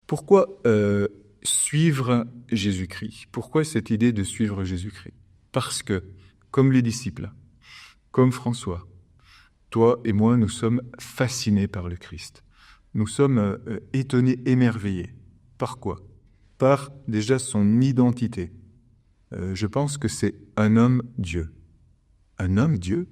Pourquoi suivre Jésus-Christ? Pourquoi cette idée de suivre Jésus-Christ? Parce que, comme les disciples, comme François, toi et moi, nous sommes fascinés par le Christ. Nous sommes étonnés, émerveillés. Par quoi? Par déjà son identité. Je pense que c'est un homme Dieu. Un homme Dieu,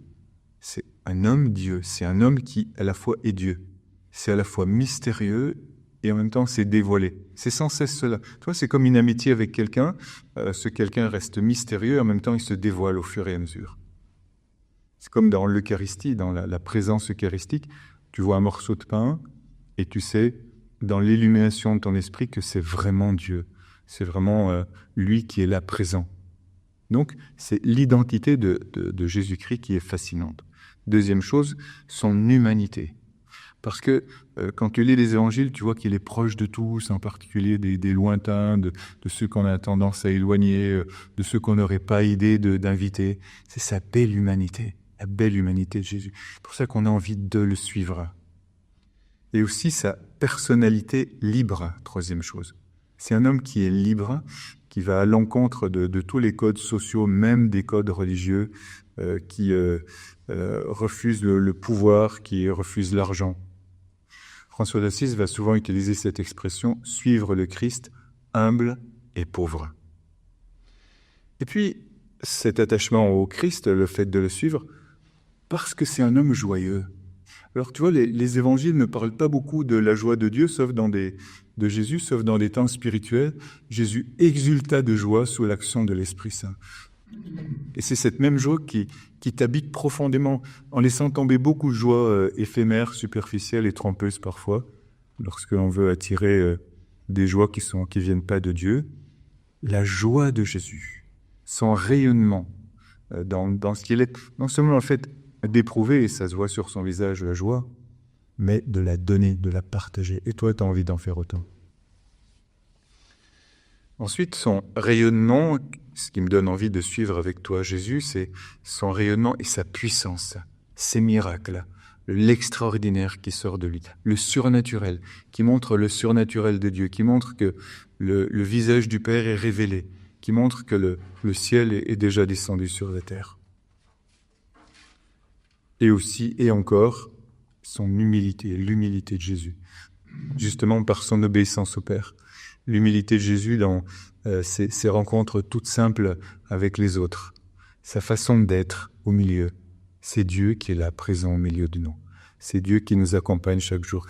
c'est un homme Dieu. C'est un homme qui, à la fois, est Dieu. C'est à la fois mystérieux et en même temps, c'est dévoilé. C'est sans cesse cela. Toi, c'est comme une amitié avec quelqu'un. Ce quelqu'un reste mystérieux et en même temps, il se dévoile au fur et à mesure. C'est comme dans l'Eucharistie, dans la présence eucharistique. Tu vois un morceau de pain et tu sais, dans l'illumination de ton esprit, que c'est vraiment Dieu. C'est vraiment lui qui est là présent. Donc, c'est l'identité de Jésus-Christ qui est fascinante. Deuxième chose, son humanité. Parce que quand tu lis les évangiles, tu vois qu'il est proche de tous, en particulier des lointains, de ceux qu'on a tendance à éloigner, de ceux qu'on n'aurait pas idée d'inviter. C'est sa belle humanité, la belle humanité de Jésus. C'est pour ça qu'on a envie de le suivre. Et aussi sa personnalité libre, troisième chose. C'est un homme qui est libre, qui va à l'encontre de tous les codes sociaux, même des codes religieux, qui refuse le pouvoir, qui refuse l'argent. François d'Assise va souvent utiliser cette expression « suivre le Christ, humble et pauvre ». Et puis, cet attachement au Christ, le fait de le suivre, parce que c'est un homme joyeux. Alors tu vois, les évangiles ne parlent pas beaucoup de la joie de Dieu, de Jésus, sauf dans des temps spirituels. Jésus exulta de joie sous l'action de l'Esprit Saint. Et c'est cette même joie qui t'habite profondément, en laissant tomber beaucoup de joie éphémères, superficielles et trompeuses parfois, lorsque l'on veut attirer des joies qui viennent pas de Dieu. La joie de Jésus, son rayonnement dans ce qu'il est, non seulement le fait d'éprouver, et ça se voit sur son visage, la joie, mais de la donner, de la partager. Et toi, tu as envie d'en faire autant. Ensuite, son rayonnement, ce qui me donne envie de suivre avec toi Jésus, c'est son rayonnement et sa puissance, ses miracles, l'extraordinaire qui sort de lui, le surnaturel, qui montre le surnaturel de Dieu, qui montre que le visage du Père est révélé, qui montre que le ciel est déjà descendu sur la terre. Et aussi, et encore, son humilité, l'humilité de Jésus, justement par son obéissance au Père. L'humilité de Jésus dans ses rencontres toutes simples avec les autres, sa façon d'être au milieu. C'est Dieu qui est là, présent au milieu de nous. C'est Dieu qui nous accompagne chaque jour.